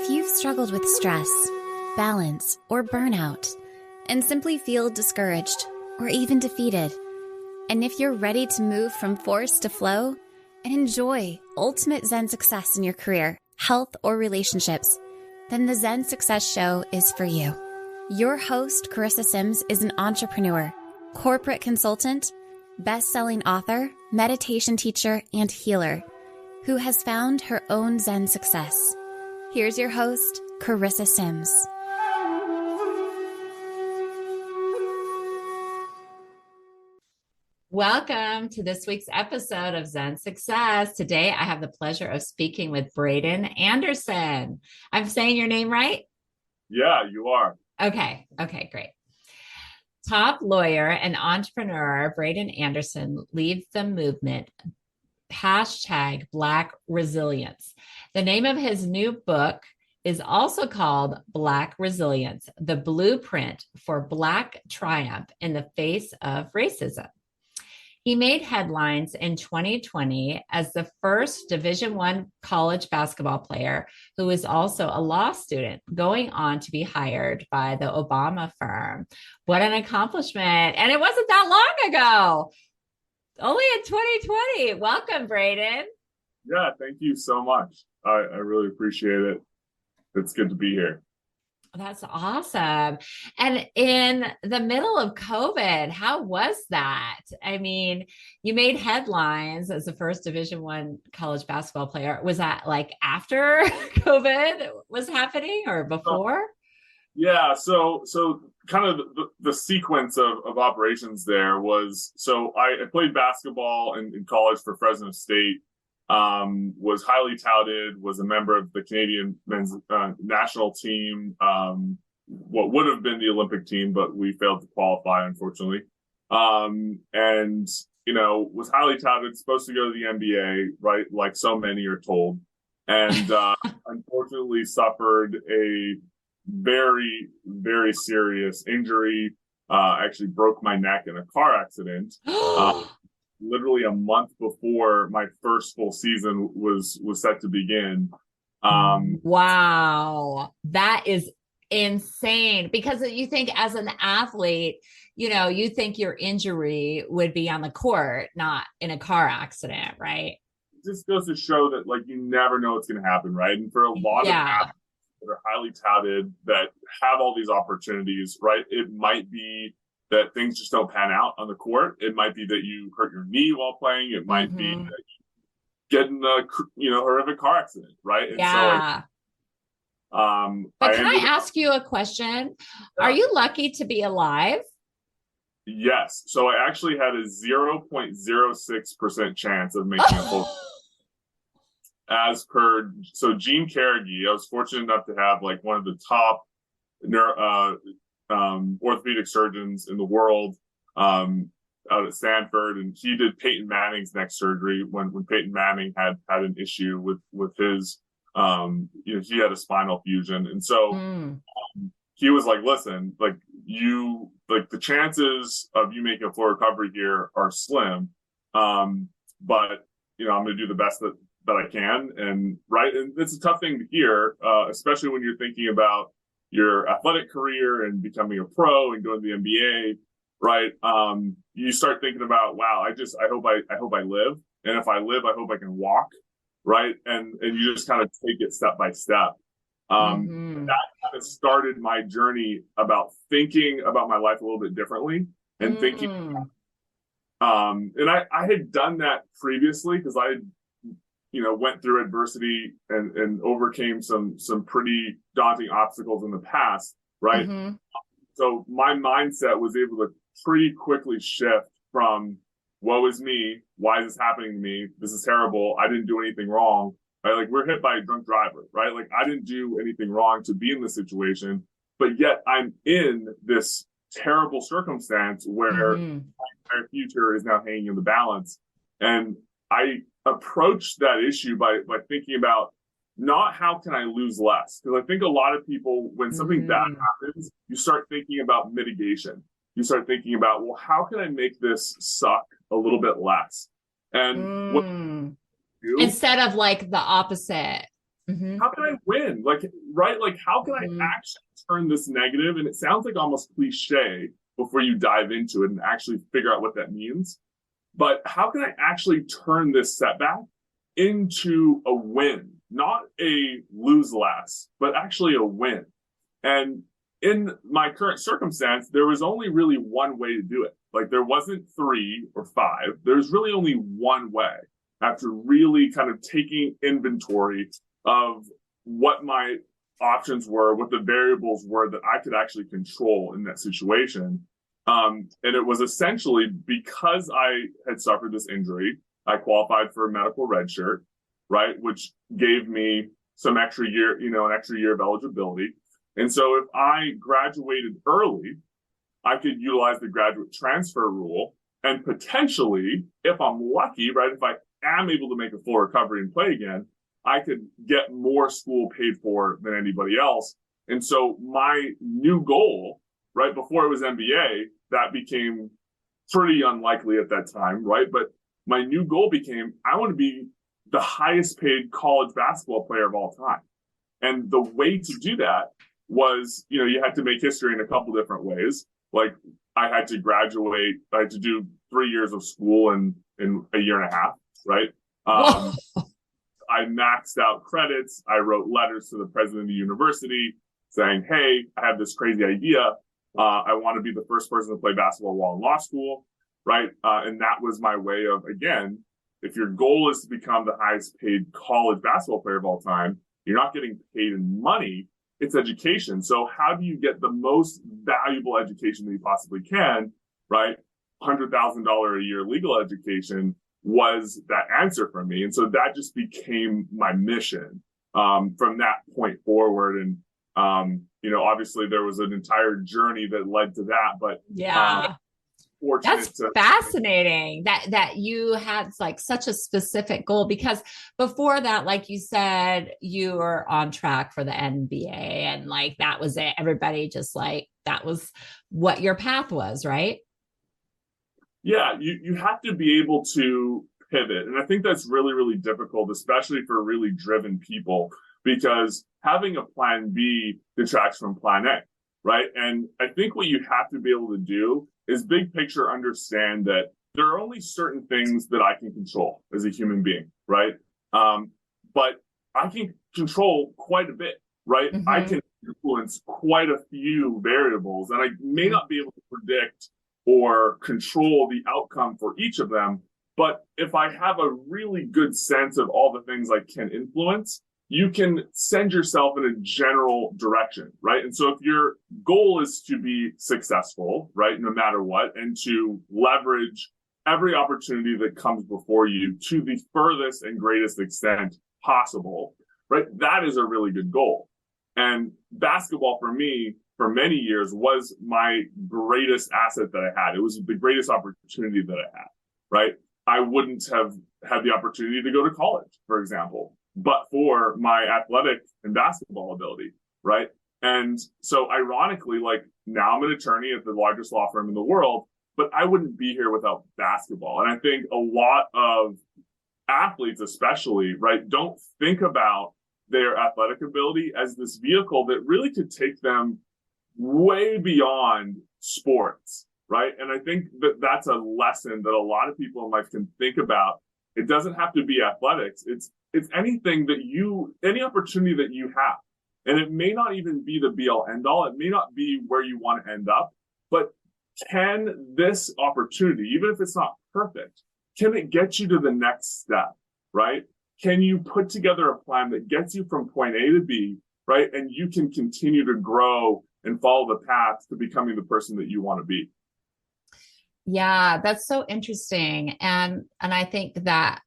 If you've struggled with stress, balance, or burnout, and simply feel discouraged or even defeated, and if you're ready to move from force to flow and enjoy ultimate Zen success in your career, health, or relationships, then the Zen Success Show is for you. Your host, Carissa Sims, is an entrepreneur, corporate consultant, best-selling author, meditation teacher, and healer who has found her own Zen success. Here's your host, Carissa Sims. Welcome to this week's episode of Zen Success. Today, I have the pleasure of speaking with Braeden Anderson. I'm saying your name right? Yeah, you are. Okay, great. Top lawyer and entrepreneur Braeden Anderson leads the movement #Black Resilience. The name of his new book is also called Black Resilience, the Blueprint for Black Triumph in the Face of Racism. He made headlines in 2020 as the first Division I college basketball player who was also a law student, going on to be hired by the Obama firm. What an accomplishment. And it wasn't that long ago, only in 2020. Welcome, Braeden. Yeah, thank you so much. I really appreciate it. It's good to be here. That's awesome. And in the middle of COVID, how was that? I mean, you made headlines as the first Division I college basketball player. Was that like after COVID was happening or before? Yeah, so kind of the sequence of operations there was, so I played basketball in college for Fresno State. Was highly touted, was a member of the Canadian men's national team, what would have been the Olympic team, but we failed to qualify, unfortunately. And, was highly touted, supposed to go to the NBA, right? Like so many are told. And unfortunately suffered a very, very serious injury. Actually broke my neck in a car accident. Literally a month before my first full season was set to begin. Wow. That is insane, because you think as an athlete, you think your injury would be on the court, not in a car accident, right? It just goes to show that you never know what's going to happen, right? And for a lot of athletes that are highly touted, that have all these opportunities, right? It might be that things just don't pan out on the court. It might be that you hurt your knee while playing. It might be that you get in a horrific car accident, right? And but can I ask you a question? Yeah. Are you lucky to be alive? Yes. So I actually had a 0.06% chance of making a full. So Gene Carnegie, I was fortunate enough to have one of the top orthopedic surgeons in the world out at Stanford, and he did Peyton Manning's neck surgery when Peyton Manning had an issue with his he had a spinal fusion, and so he was like, listen, the chances of you making a full recovery here are slim, but I'm going to do the best that I can. And it's a tough thing to hear, especially when you're thinking about your athletic career and becoming a pro and going to the NBA, right? You start thinking about, wow, I hope I live. And if I live, I hope I can walk, right? And you just kind of take it step by step. That kind of started my journey about thinking about my life a little bit differently and thinking, and I had done that previously because I had went through adversity and overcame some pretty daunting obstacles in the past, right? So my mindset was able to pretty quickly shift from, woe is me, why is this happening to me? This is terrible. I didn't do anything wrong. Right? We're hit by a drunk driver, right? I didn't do anything wrong to be in this situation, but yet I'm in this terrible circumstance where my entire future is now hanging in the balance. And I approached that issue by thinking about not how can I lose less? Because I think a lot of people, when something bad happens, you start thinking about mitigation. You start thinking about, well, how can I make this suck a little bit less? And what instead of the opposite, Mm-hmm. how can I win? Like, right? Like, how can I Mm-hmm. actually turn this negative? And it sounds like almost cliche before you dive into it and actually figure out what that means. But how can I actually turn this setback into a win? Not a lose less, but actually a win. And in my current circumstance, there was only really one way to do it. Like there wasn't three or five. There's really only one way after really kind of taking inventory of what my options were, what the variables were that I could actually control in that situation. And it was essentially because I had suffered this injury, I qualified for a medical red shirt, right? Which gave me some extra year, an extra year of eligibility. And so if I graduated early, I could utilize the graduate transfer rule and potentially, if I'm lucky, right, if I am able to make a full recovery and play again, I could get more school paid for than anybody else. And so my new goal, right, before it was NBA, that became pretty unlikely at that time, right? But my new goal became I want to be the highest paid college basketball player of all time. And the way to do that was, you had to make history in a couple different ways. Like I had to graduate, I had to do 3 years of school in a year and a half, right? I maxed out credits. I wrote letters to the president of the university saying, hey, I have this crazy idea. I want to be the first person to play basketball while in law school, right? And that was my way of, again, if your goal is to become the highest paid college basketball player of all time, you're not getting paid in money, it's education. So how do you get the most valuable education that you possibly can, right? $100,000 a year legal education was that answer for me. And so that just became my mission from that point forward. And, obviously there was an entire journey that led to that, but yeah. That's fascinating that you had like such a specific goal, because before that, like you said, you were on track for the NBA and like that was it. Everybody just like that was what your path was, right? Yeah, you have to be able to pivot. And I think that's really, really difficult, especially for really driven people, because having a plan B detracts from plan A, right? And I think what you have to be able to do is big picture understand that there are only certain things that I can control as a human being, right? But I can control quite a bit, right? Mm-hmm. I can influence quite a few variables, and I may not be able to predict or control the outcome for each of them. But if I have a really good sense of all the things I can influence, you can send yourself in a general direction, right? And so if your goal is to be successful, right, no matter what, and to leverage every opportunity that comes before you to the furthest and greatest extent possible, right, that is a really good goal. And basketball for me, for many years, was my greatest asset that I had. It was the greatest opportunity that I had, right? I wouldn't have had the opportunity to go to college, for example, but for my athletic and basketball ability, right? And so ironically, like now I'm an attorney at the largest law firm in the world, but I wouldn't be here without basketball. And I think a lot of athletes especially, right, don't think about their athletic ability as this vehicle that really could take them way beyond sports, right? And I think that that's a lesson that a lot of people in life can think about. It doesn't have to be athletics. It's anything that any opportunity that you have. And it may not even be the be all end all. It may not be where you want to end up, but can this opportunity, even if it's not perfect, can it get you to the next step, right? Can you put together a plan that gets you from point A to B, right? And you can continue to grow and follow the path to becoming the person that you want to be. Yeah, that's so interesting. And I think that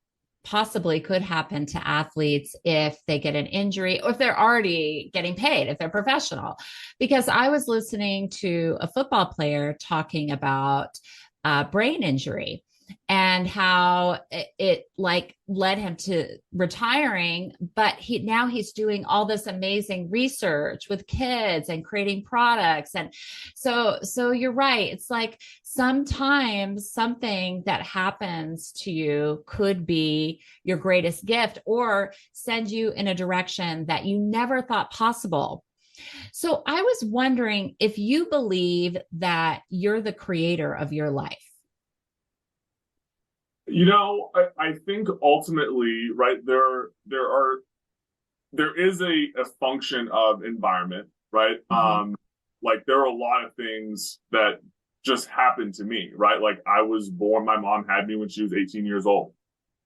possibly could happen to athletes if they get an injury or if they're already getting paid, if they're professional. Because I was listening to a football player talking about brain injury. and how it like led him to retiring, but he's doing all this amazing research with kids and creating products. And so you're right. It's like sometimes something that happens to you could be your greatest gift or send you in a direction that you never thought possible. So I was wondering if you believe that you're the creator of your life. I think ultimately, right, there is a function of environment, right? Mm-hmm. Like there are a lot of things that just happened to me, right? Like I was born, my mom had me when she was 18 years old.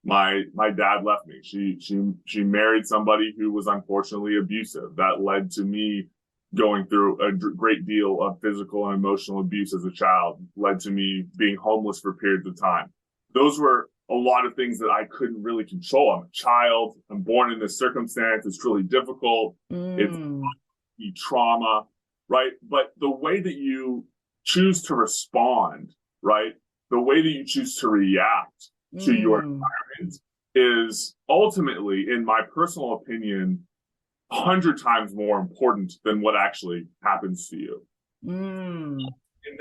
My dad left me. She married somebody who was unfortunately abusive. That led to me going through a great deal of physical and emotional abuse as a child, led to me being homeless for periods of time. Those were a lot of things that I couldn't really control. I'm a child. I'm born in this circumstance. It's really difficult. It's trauma, right? But the way that you choose to respond, right? The way that you choose to react to your environment is ultimately, in my personal opinion, 100 times more important than what actually happens to you. In that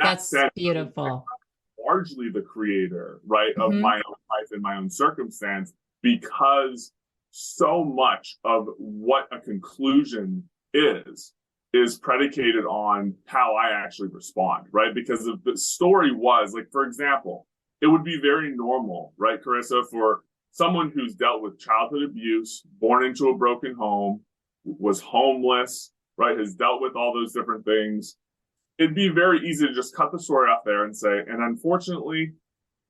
That's sense, beautiful. I'm largely the creator, right, of my own life and my own circumstance, because so much of what a conclusion is predicated on how I actually respond, right? Because if the story was, like, for example, it would be very normal, right, Carissa, for someone who's dealt with childhood abuse, born into a broken home, was homeless, right, has dealt with all those different things. It'd be very easy to just cut the story off there and say, and unfortunately,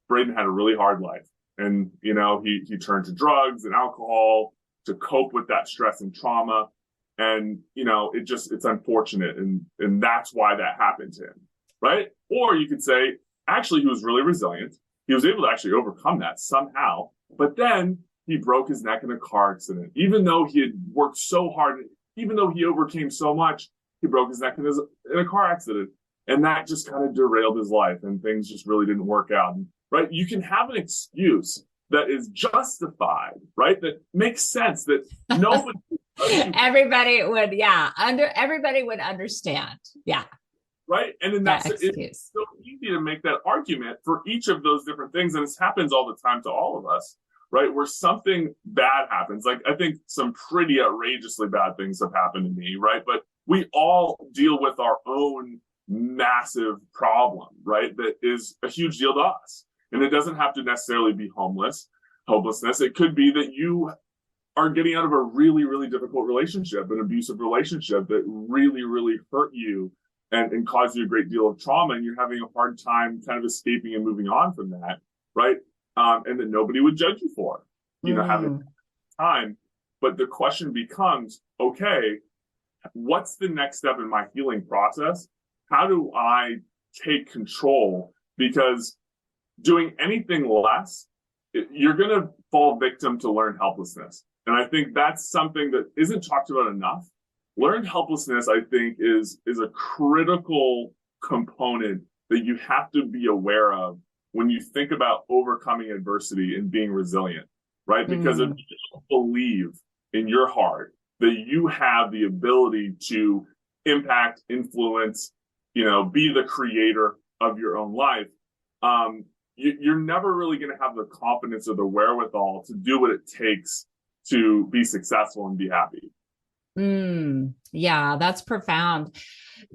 Braeden had a really hard life. And, he turned to drugs and alcohol to cope with that stress and trauma. And, it's unfortunate. And that's why that happened to him, right? Or you could say, actually, he was really resilient. He was able to actually overcome that somehow. But then he broke his neck in a car accident. Even though he had worked so hard, even though he overcame so much, he broke his neck in a car accident. And that just kind of derailed his life, and things just really didn't work out. Right? You can have an excuse that is justified, right? That makes sense, that nobody everybody would understand. Yeah. Right. And then it's so easy to make that argument for each of those different things. And this happens all the time to all of us, right? Where something bad happens. Like, I think some pretty outrageously bad things have happened to me, right? But we all deal with our own massive problem, right? That is a huge deal to us. And it doesn't have to necessarily be hopelessness. It could be that you are getting out of a really, really difficult relationship, an abusive relationship that really, really hurt you and caused you a great deal of trauma, and you're having a hard time kind of escaping and moving on from that, right? And that nobody would judge you for, having time. But the question becomes, okay, what's the next step in my healing process? How do I take control? Because doing anything less, you're going to fall victim to learned helplessness. And I think that's something that isn't talked about enough. Learned helplessness, I think, is a critical component that you have to be aware of when you think about overcoming adversity and being resilient, right? Because if you don't believe in your heart that you have the ability to impact, influence, be the creator of your own life, you're never really going to have the confidence or the wherewithal to do what it takes to be successful and be happy. Yeah, that's profound.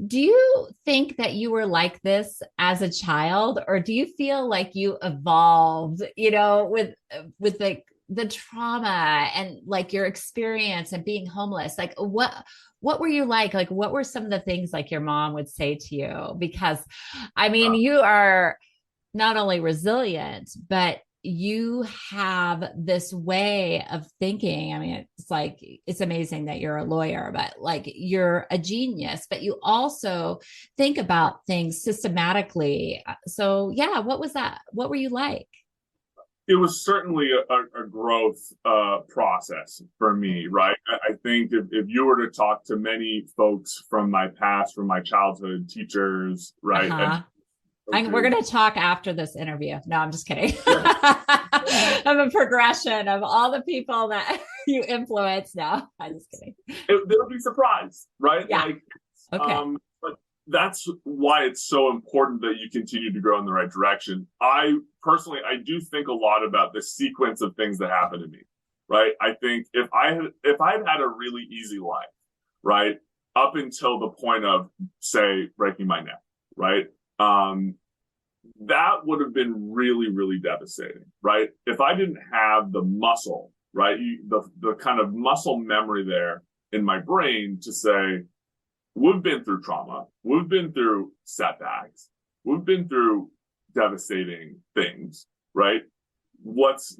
Do you think that you were like this as a child, or do you feel like you evolved, with the trauma and like your experience and being homeless? Like what were you like? Like, what were some of the things like your mom would say to you? Because I mean, you are not only resilient, but you have this way of thinking. I mean, it's amazing that you're a lawyer, but like you're a genius, but you also think about things systematically. So yeah, what was that? What were you like? It was certainly a growth process for me, right? I think if you were to talk to many folks from my past, from my childhood, teachers, right, We're going to talk after this interview. No, I'm just kidding. I'm a progression of all the people that you influence now. I'm just kidding. They'll be surprised, right? Yeah. Okay. But that's why it's so important that you continue to grow in the right direction. I do think a lot about the sequence of things that happen to me, right? I think if I'd had a really easy life, right, up until the point of, say, breaking my neck, right? That would have been really, really devastating, right? If I didn't have the muscle, right, the kind of muscle memory there in my brain to say, we've been through trauma, we've been through setbacks, we've been through devastating things, right? Let's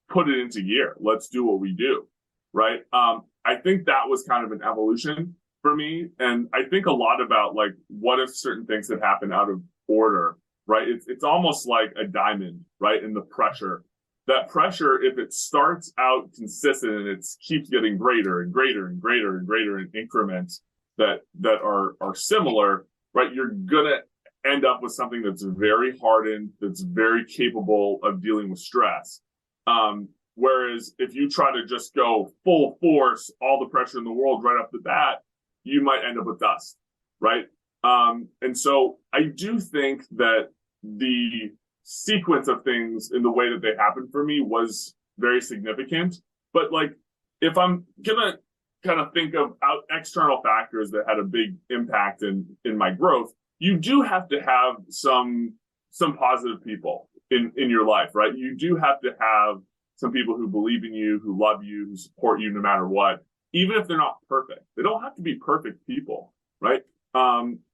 put it into gear. Let's do what we do, right? I think that was kind of an evolution for me. And I think a lot about, like, what if certain things had happened out of order, right? It's almost like a diamond, right? And the pressure, that pressure, if it starts out consistent and it keeps getting greater and greater and greater and greater in increments that are similar, right? You're gonna end up with something that's very hardened, that's very capable of dealing with stress. Whereas if you try to just go full force, all the pressure in the world right off the bat, you might end up with dust, right? And so I do think that the sequence of things in the way that they happened for me was very significant. But, like, if I'm gonna kind of think of external factors that had a big impact in my growth, you do have to have some positive people in your life, right? You do have to have some people who believe in you, who love you, who support you no matter what, even if they're not perfect. They don't have to be perfect people, right?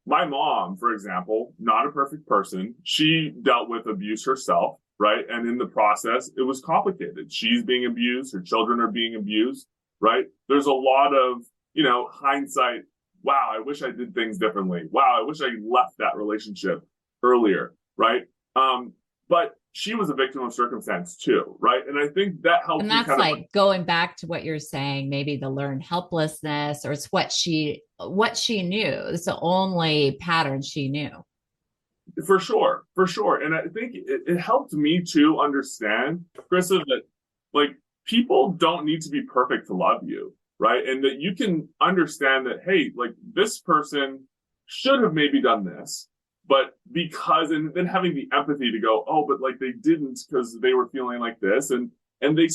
My mom, for example, not a perfect person. She dealt with abuse herself, right? And in the process, it was complicated. She's being abused. Her children are being abused, right? There's a lot of, hindsight. Wow, I wish I did things differently. Wow, I wish I left that relationship earlier, right? But she was a victim of circumstance too, right? And I think that helped. And that's like going back to what you're saying, maybe the learned helplessness, or it's what she knew. It's the only pattern she knew. For sure. And I think it helped me to understand, Krista, that, like, people don't need to be perfect to love you, right? And that you can understand that, hey, like, this person should have maybe done this, but and then having the empathy to go, oh, but, like, they didn't because they were feeling like this, and they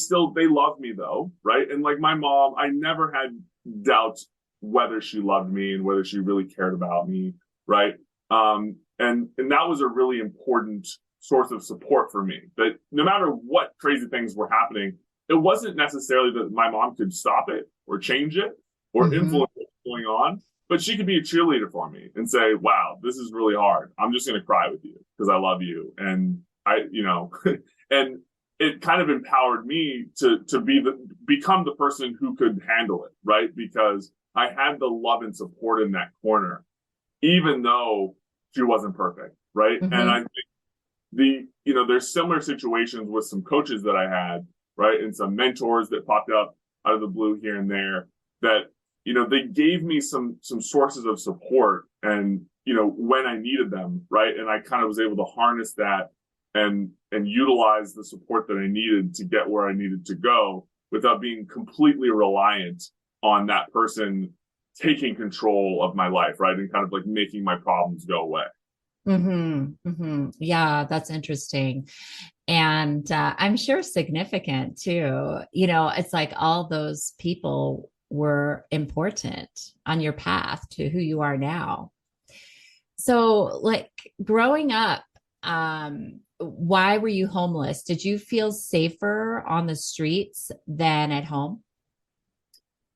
love me though, right? And, like, my mom, I never had doubt whether she loved me and whether she really cared about me, right? And that was a really important source of support for me. That no matter what crazy things were happening, it wasn't necessarily that my mom could stop it or change it or influence what's going on, but she could be a cheerleader for me and say, wow, this is really hard. I'm just going to cry with you because I love you. And and it kind of empowered me to become the person who could handle it, right? Because I had the love and support in that corner, even though she wasn't perfect, right? And I think there's similar situations with some coaches that I had, right? And some mentors that popped up out of the blue here and there that, they gave me some sources of support and, when I needed them, right? And I kind of was able to harness that and utilize the support that I needed to get where I needed to go without being completely reliant on that person taking control of my life, right? And kind of, like, making my problems go away. Yeah, that's interesting. And I'm sure significant too. It's like all those people were important on your path to who you are now. So, like, growing up, why were you homeless? Did you feel safer on the streets than at home?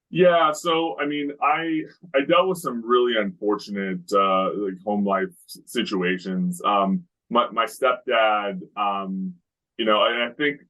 Yeah, so I mean, I dealt with some really unfortunate like home life situations. My stepdad, and I think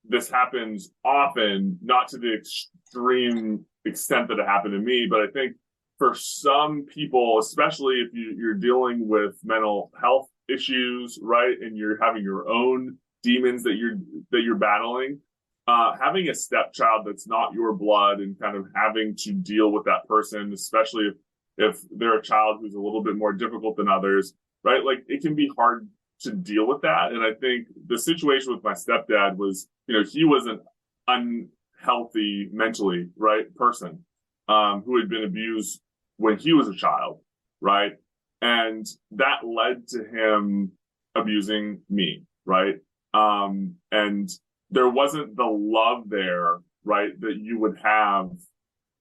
this happens often, not to the extreme extent that it happened to me, but I think for some people, especially if you're dealing with mental health issues, right, and you're having your own demons that you're battling. Having a stepchild that's not your blood and kind of having to deal with that person, especially if they're a child who's a little bit more difficult than others, right? Like, it can be hard to deal with that. And I think the situation with my stepdad was, he was an unhealthy mentally, right, person, who had been abused when he was a child, right? And that led to him abusing me, right? And there wasn't the love there, right, that you would have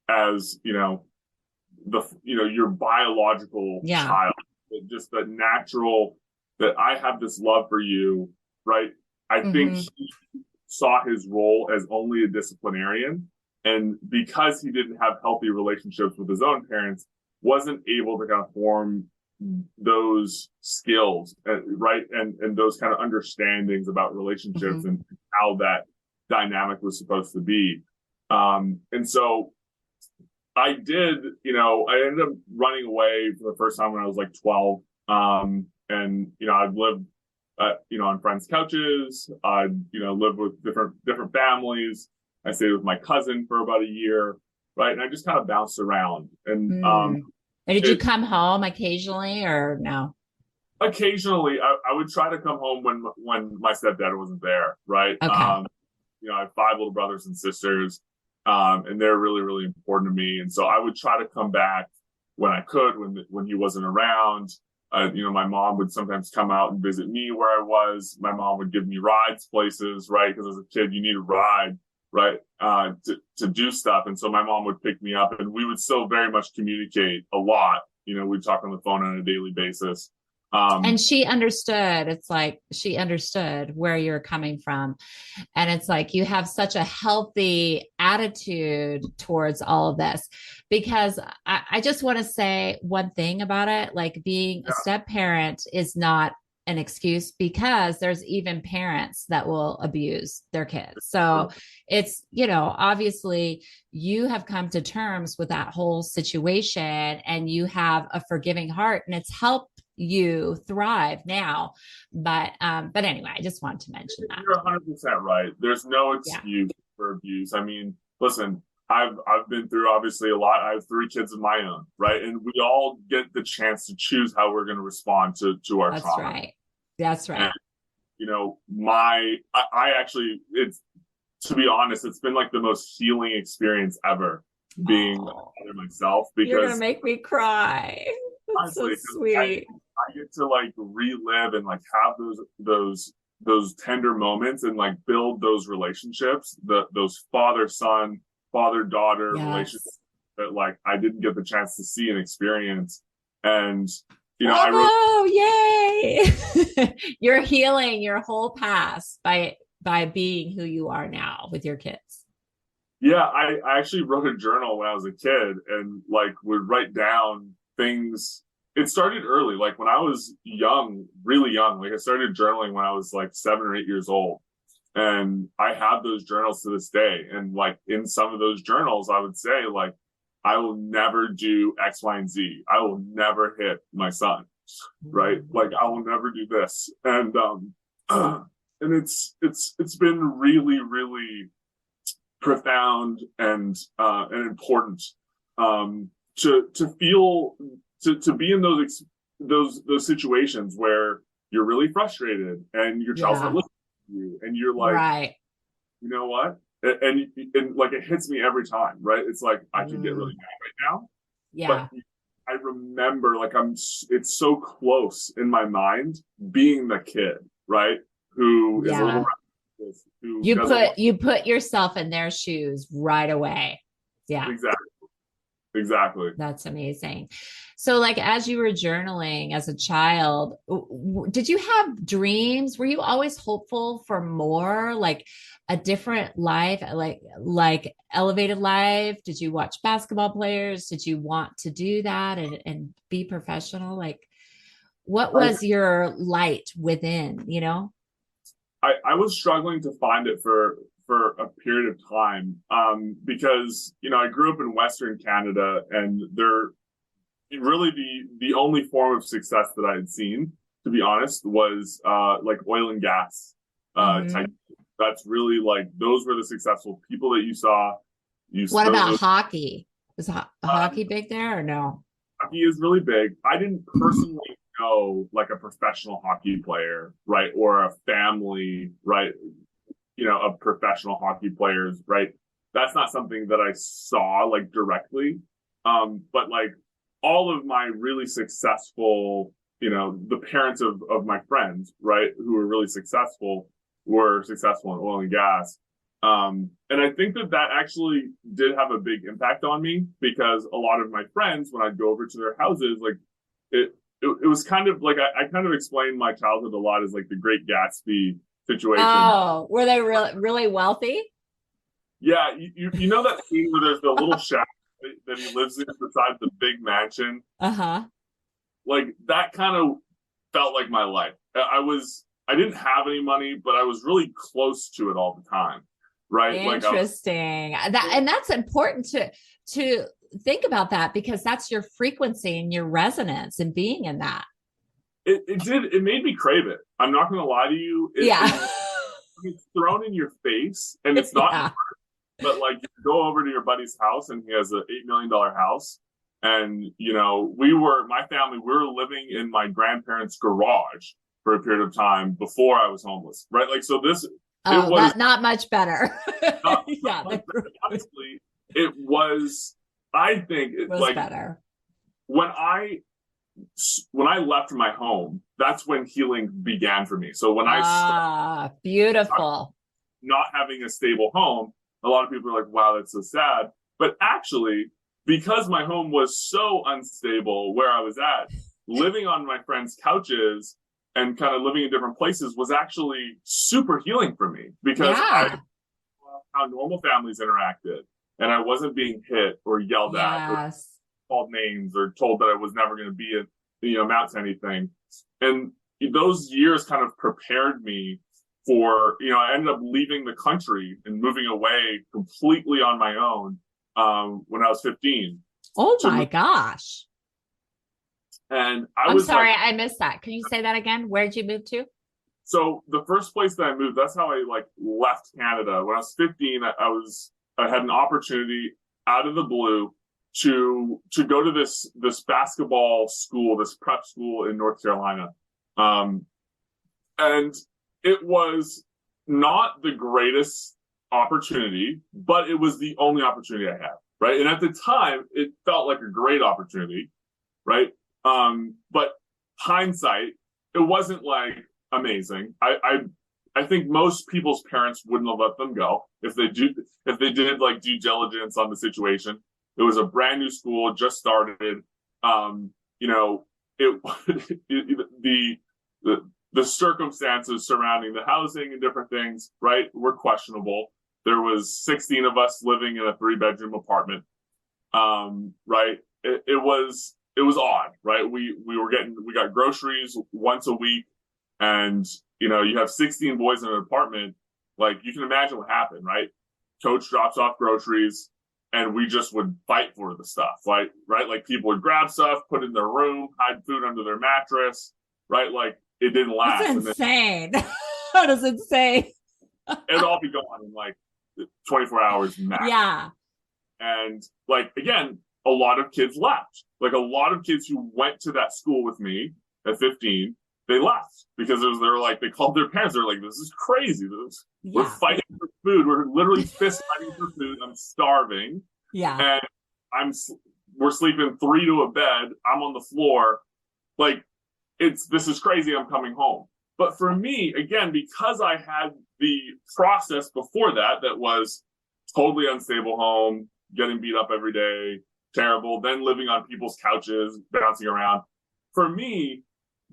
as, your biological child, just the natural that I have this love for you, right? I think he saw his role as only a disciplinarian. And because he didn't have healthy relationships with his own parents, wasn't able to kind of form those skills, right? And those kind of understandings about relationships and how that dynamic was supposed to be. And so I did, I ended up running away for the first time when I was like 12. And, I'd lived, on friends' couches. I'd, lived with different families. I stayed with my cousin for about a year, right? And I just kind of bounced around. And did you come home occasionally or no? Occasionally, I would try to come home when my stepdad wasn't there, right? Okay. I have 5 little brothers and sisters, and they're really, really important to me. And so I would try to come back when I could, when he wasn't around. My mom would sometimes come out and visit me where I was. My mom would give me rides places, right? Because as a kid, you need a ride, right? To do stuff. And so my mom would pick me up, and we would still very much communicate a lot. We'd talk on the phone on a daily basis. And she understood. It's like she understood where you're coming from. And it's like you have such a healthy attitude towards all of this, because I just want to say one thing about it. Like being a step parent is not an excuse, because there's even parents that will abuse their kids. So it's, obviously you have come to terms with that whole situation and you have a forgiving heart, and it's helped you thrive now. But anyway, I just wanted to mention that. You're 100% right. There's no excuse for abuse. I mean, listen, I've been through obviously a lot. I have 3 kids of my own, right? And we all get the chance to choose how we're going to respond to our trauma. That's right. And, I actually, to be honest, it's been like the most healing experience ever being a father myself, because you're going to make me cry. That's honestly, so sweet. I get to like relive and like have those tender moments and like build those relationships, those father-son, father-daughter relationships that like I didn't get the chance to see and experience. And yay! You're healing your whole past by being who you are now with your kids. Yeah, I actually wrote a journal when I was a kid and like would write down things. It started early, like when I was young, really young. Like I started journaling when I was like 7 or 8 years old. And I have those journals to this day. And like in some of those journals, I would say like, I will never do X, Y, and Z. I will never hit my son, right? Like I will never do this. And it's been really, really profound and important to feel to be in those situations where you're really frustrated and your child's not listening to you, and you're like, right, you know what? And like it hits me every time, right? It's like I can get really mad right now. Yeah. But I remember like it's so close in my mind being the kid, right? Who is a little reckless, you put yourself in their shoes right away. Yeah. Exactly. That's amazing. So like, as you were journaling as a child, did you have dreams? Were you always hopeful for more, like a different life, like elevated life? Did you watch basketball players? Did you want to do that and be professional? Like, what was your light within, I was struggling to find it for a period of time, because, I grew up in Western Canada, and they're really the only form of success that I had seen, to be honest, was like oil and gas type. That's really like, those were the successful people that you saw. What about hockey? Is hockey big there or no? Hockey is really big. I didn't personally know like a professional hockey player, right? Or a family, right? Of professional hockey players, right? That's not something that I saw like directly. But like all of my really successful, the parents of my friends, right, who were really successful were successful in oil and gas. And I think that actually did have a big impact on me because a lot of my friends, when I'd go over to their houses, like it was kind of like I kind of explained my childhood a lot as like the Great Gatsby situation. Oh, were they really wealthy? Yeah, you know that scene where there's the little shack that he lives in beside the big mansion? Uh-huh. Like that kind of felt like my life. I didn't have any money, but I was really close to it all the time. Right. Interesting. And that's important to think about that because that's your frequency and your resonance and being in that. It made me crave it. I'm not going to lie to you. It's thrown in your face and it's not, but like you go over to your buddy's house and he has an $8 million house. And, my family, we were living in my grandparents' garage for a period of time before I was homeless. Right. Like, so this, it was not much better. Not much better. Honestly, it was, I think it was like better. When I left my home, that's when healing began for me. So when I beautiful, not having a stable home, a lot of people are like, wow, that's so sad. But actually, because my home was so unstable where I was at, living on my friends' couches and kind of living in different places was actually super healing for me because I saw how normal families interacted and I wasn't being hit or yelled at or called names or told that I was never going to be amount to anything. And those years kind of prepared me for, I ended up leaving the country and moving away completely on my own when I was 15. Oh my gosh. And I'm sorry, I missed that. Can you say that again? Where did you move to? So the first place that I moved, that's how I like left Canada. When I was 15, I had an opportunity out of the blue to go to this basketball school, this prep school in North Carolina. And it was not the greatest opportunity, but it was the only opportunity I had, right? And at the time, it felt like a great opportunity, right? But hindsight, it wasn't like amazing. I think most people's parents wouldn't have let them go if they did like due diligence on the situation. It was a brand new school, just started. The circumstances surrounding the housing and different things, right, were questionable. There was 16 of us living in a 3-bedroom apartment. Right. It was odd, right? We got groceries once a week and, you have 16 boys in an apartment. Like you can imagine what happened, right? Coach drops off groceries and we just would fight for the stuff, right? Like people would grab stuff, put it in their room, hide food under their mattress, right? Like it didn't last. That's insane. That is insane. It'd all be gone in like 24 hours max. Yeah. And like, again, a lot of kids left. Like a lot of kids who went to that school with me at 15, they left because they called their parents. They're like, this is crazy. We're fighting for food. We're literally fist fighting for food. I'm starving. Yeah. And we're sleeping 3 to a bed. I'm on the floor. Like this is crazy. I'm coming home. But for me, again, because I had the process before that was totally unstable home, getting beat up every day, terrible, then living on people's couches, bouncing around. For me,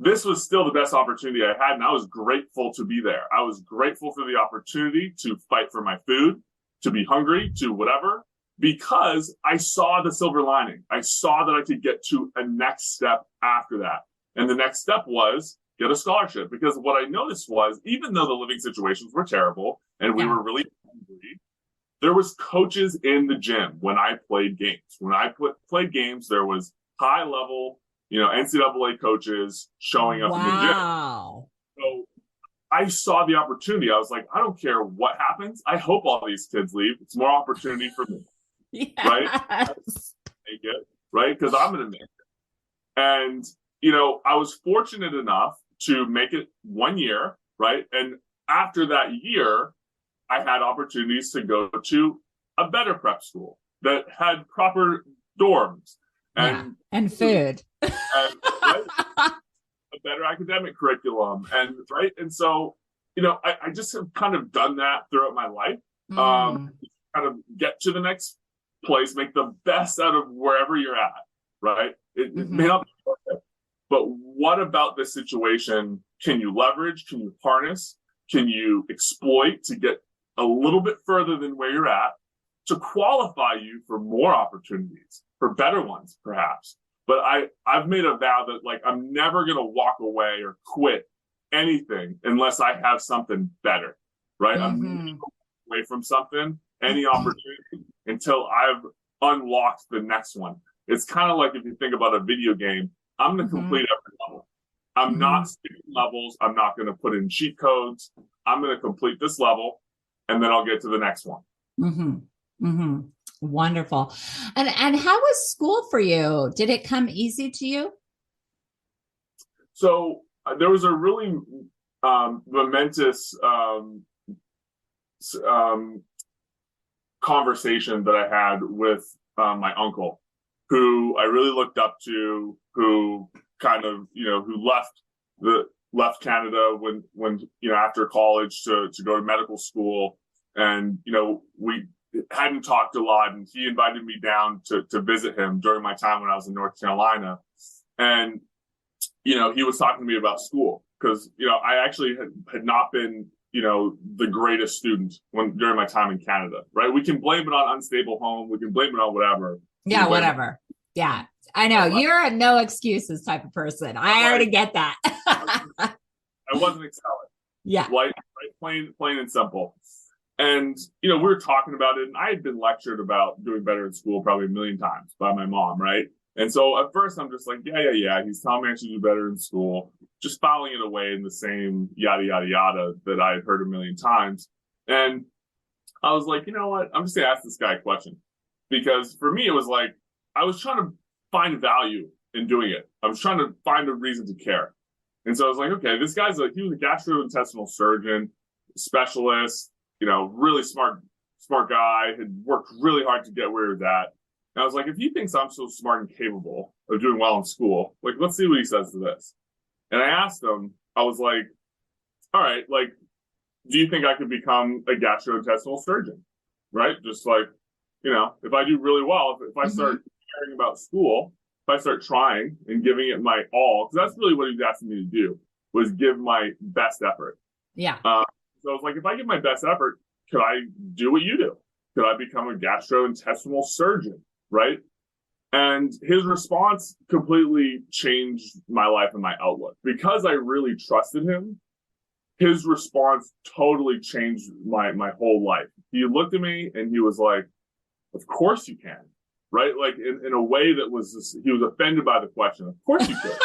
this was still the best opportunity I had, and I was grateful to be there. I was grateful for the opportunity to fight for my food, to be hungry, to whatever, because I saw the silver lining. I saw that I could get to a next step after that. And the next step was get a scholarship, because what I noticed was, even though the living situations were terrible and we were really hungry, there was coaches in the gym when I played games. When I played games, there was high level, NCAA coaches showing up in the gym. Wow. So I saw the opportunity. I was like, I don't care what happens. I hope all these kids leave. It's more opportunity for me. Yes. Right? Make it, right? Because I'm going to make it. And I was fortunate enough to make it 1 year, right? And after that year, I had opportunities to go to a better prep school that had proper dorms and food, and, right, a better academic curriculum, and right. And so, I just have kind of done that throughout my life. Kind of get to the next place, make the best out of wherever you're at, right? It may not be perfect, but what about this situation can you leverage? Can you harness? Can you exploit to get a little bit further than where you're at to qualify you for more opportunities, for better ones, perhaps? But I've made a vow that, like, I'm never going to walk away or quit anything unless I have something better, right? I'm never going away from something, any opportunity, until I've unlocked the next one. It's kind of like if you think about a video game, I'm going to complete every level. I'm not skipping levels. I'm not going to put in cheat codes. I'm going to complete this level, and then I'll get to the next one. Wonderful. And how was school for you? Did it come easy to you? So there was a really momentous conversation that I had with my uncle, who I really looked up to, who kind of, who left Canada when after college to go to medical school. And, we hadn't talked a lot, and he invited me down to visit him during my time when I was in North Carolina. And, he was talking to me about school because, I actually had not been, the greatest student during my time in Canada, right? We can blame it on unstable home. We can blame it on whatever. Yeah, whatever. Yeah, I know. You're a no excuses type of person. I already get that. I wasn't excelling. Yeah. Right, plain and simple. And, we were talking about it, and I had been lectured about doing better in school probably a million times by my mom, right? And so at first I'm just like, yeah. He's telling me I should do better in school, just filing it away in the same yada, yada, yada that I had heard a million times. And I was like, you know what? I'm just going to ask this guy a question. Because for me, it was like, I was trying to find value in doing it. I was trying to find a reason to care. And so I was like, okay, this guy's he was a gastrointestinal surgeon, specialist, really smart guy, had worked really hard to get where he was at. And I was like, if he thinks I'm so smart and capable of doing well in school, like, let's see what he says to this. And I asked him, I was like, all right, like, do you think I could become a gastrointestinal surgeon? Right? Just like, if I do really well, if I start caring about school, if I start trying and giving it my all, because that's really what he was asking me to do, was give my best effort. Yeah. So I was like, if I give my best effort, could I do what you do? Could I become a gastrointestinal surgeon? Right? And his response completely changed my life and my outlook. Because I really trusted him, his response totally changed my whole life. He looked at me and he was like, of course you can. Right? Like in a way that was just, he was offended by the question. Of course you could.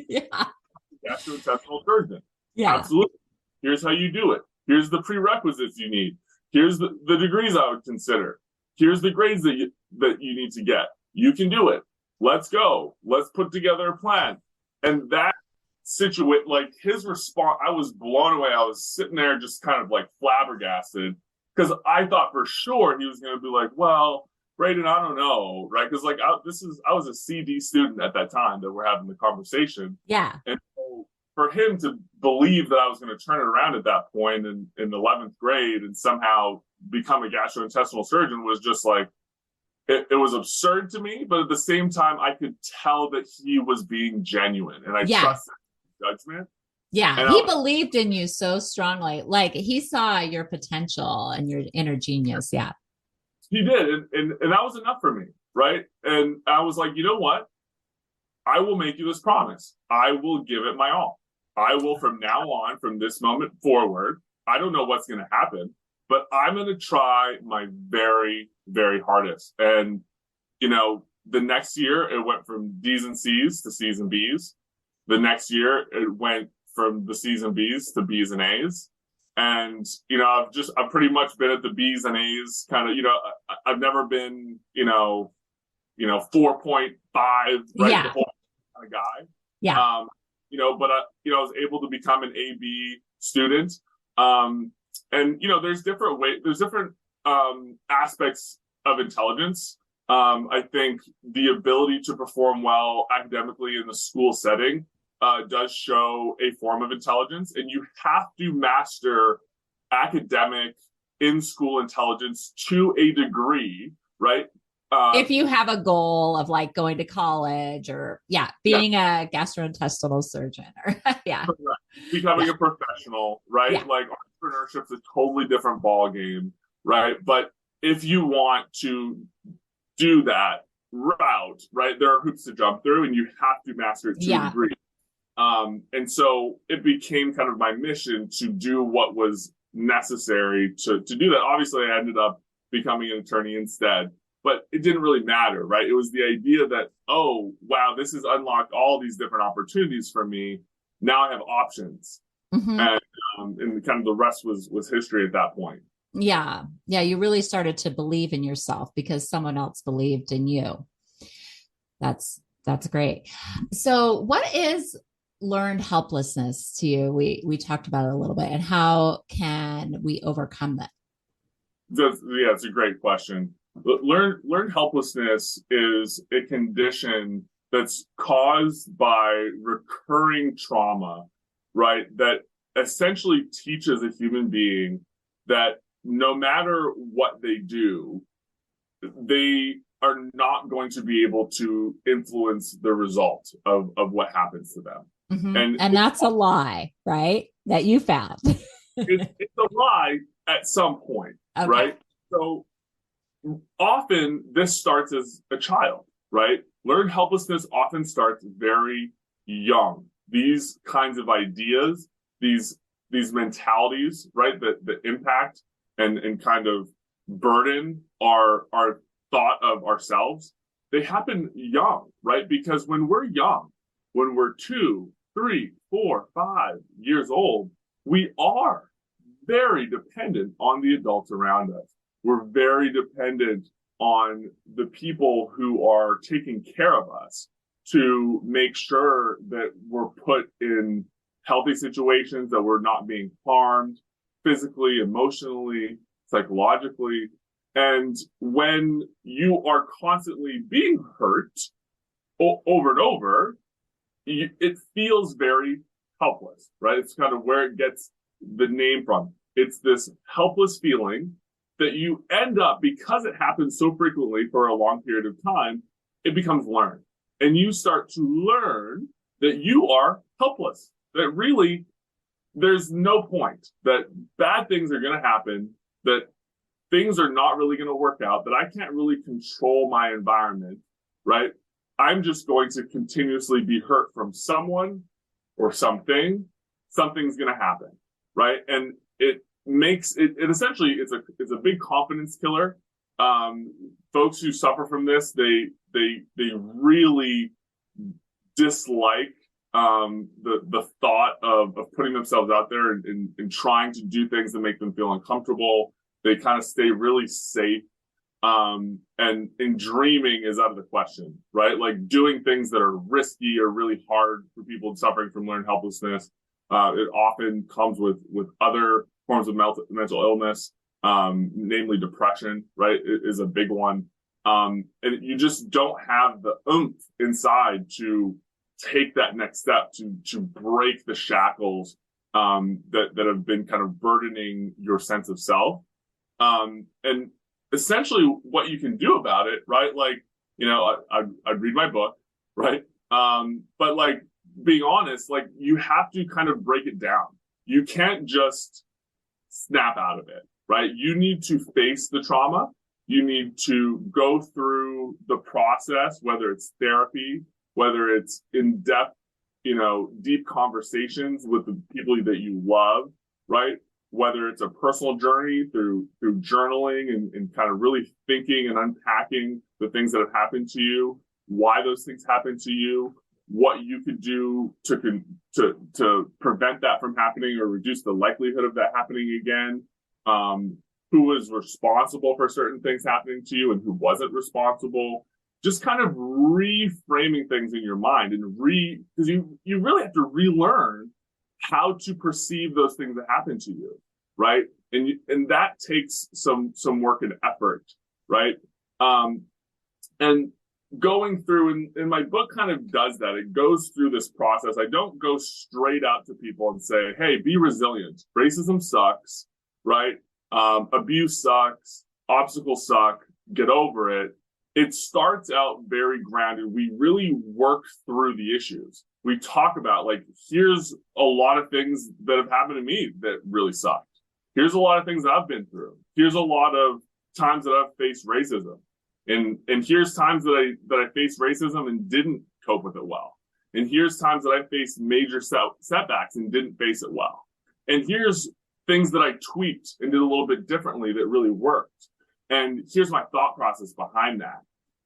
Yeah. Gastrointestinal surgeon. Yeah. Absolutely. Here's how you do it. Here's the prerequisites you need. Here's the degrees I would consider. Here's the grades that you need to get. You can do it. Let's go. Let's put together a plan. And that situation, like his response, I was blown away. I was sitting there just kind of like flabbergasted because I thought for sure he was going to be like, well, Braeden, I don't know. Right. Because like I was a CD student at that time that we're having the conversation. Yeah. And so for him to believe that I was going to turn it around at that point in 11th grade and somehow become a gastrointestinal surgeon was just like, it was absurd to me. But at the same time, I could tell that he was being genuine and I trusted his judgment. Yeah. And he believed in you so strongly. Like he saw your potential and your inner genius. Yeah. He did. And that was enough for me. Right. And I was like, you know what? I will make you this promise. I will give it my all. I will, from now on, from this moment forward, I don't know what's going to happen, but I'm going to try my very, very hardest. And, the next year it went from D's and C's to C's and B's. The next year it went from the C's and B's to B's and A's. And, I've pretty much been at the B's and A's kind of, I've never been, 4.5, right? Yeah. The whole of guy. Yeah. But I was able to become an AB student. And there's different aspects of intelligence. I think the ability to perform well academically in the school setting does show a form of intelligence, and you have to master academic in-school intelligence to a degree, right? If you have a goal of like going to college or being a gastrointestinal surgeon or becoming a professional, right? Yeah. Like entrepreneurship's a totally different ball game, right? But if you want to do that route, right, there are hoops to jump through, and you have to master it to a degree. And so it became kind of my mission to do what was necessary to do that. Obviously, I ended up becoming an attorney instead, but it didn't really matter, right? It was the idea that, oh, wow, this has unlocked all these different opportunities for me. Now I have options. Mm-hmm. And kind of the rest was history at that point. Yeah. Yeah. You really started to believe in yourself because someone else believed in you. That's great. So what is learned helplessness to you? We talked about it a little bit, and how can we overcome that? It's a great question. Learned helplessness is a condition that's caused by recurring trauma, right? That essentially teaches a human being that no matter what they do, they are not going to be able to influence the result of what happens to them. Mm-hmm. And that's a lie, right? That you found. it's a lie at some point, okay. Right? So often this starts as a child, right? Learned helplessness often starts very young. These kinds of ideas, these mentalities, right, that impact and kind of burden our thought of ourselves, they happen young, right? Because when we're young, when we're 2, 3, 4, 5 years old, we are very dependent on the adults around us. We're very dependent on the people who are taking care of us to make sure that we're put in healthy situations, that we're not being harmed physically, emotionally, psychologically. And when you are constantly being hurt over and over, it feels very helpless, right? It's kind of where it gets the name from. It's this helpless feeling that you end up, because it happens so frequently for a long period of time, it becomes learned. And you start to learn that you are helpless, that really there's no point, that bad things are going to happen, that things are not really going to work out, that I can't really control my environment, right? I'm just going to continuously be hurt from someone or something. Something's going to happen, right? And it makes it essentially it's a big confidence killer. Folks who suffer from this, they really dislike the thought of putting themselves out there and trying to do things that make them feel uncomfortable. They kind of stay really safe. And dreaming is out of the question, right? Like doing things that are risky or really hard for people suffering from learned helplessness. It often comes with other forms of mental illness, namely depression, right? It is a big one. And you just don't have the oomph inside to take that next step to break the shackles that have been kind of burdening your sense of self. And essentially what you can do about it, right? Like, I'd read my book, right? But like being honest, like you have to kind of break it down. You can't just snap out of it, right? You need to face the trauma. You need to go through the process, whether it's therapy, whether it's in-depth, deep conversations with the people that you love, right? Whether it's a personal journey through journaling and kind of really thinking and unpacking the things that have happened to you, why those things happened to you, what you could do to prevent that from happening or reduce the likelihood of that happening again, who was responsible for certain things happening to you and who wasn't responsible. just kind of reframing things in your mind and because you really have to relearn how to perceive those things that happen to you, right? And that takes some work and effort, right? And going through, and my book kind of does that. It goes through this process. I don't go straight out to people and say, hey, be resilient. Racism sucks, right? Abuse sucks. Obstacles suck. Get over it. It starts out very grounded. We really work through the issues. We talk about, like, here's a lot of things that have happened to me that really sucked. Here's a lot of things that I've been through. Here's a lot of times that I've faced racism. And here's times that I faced racism and didn't cope with it well. And here's times that I faced major setbacks and didn't face it well. And here's things that I tweaked and did a little bit differently that really worked. And here's my thought process behind that,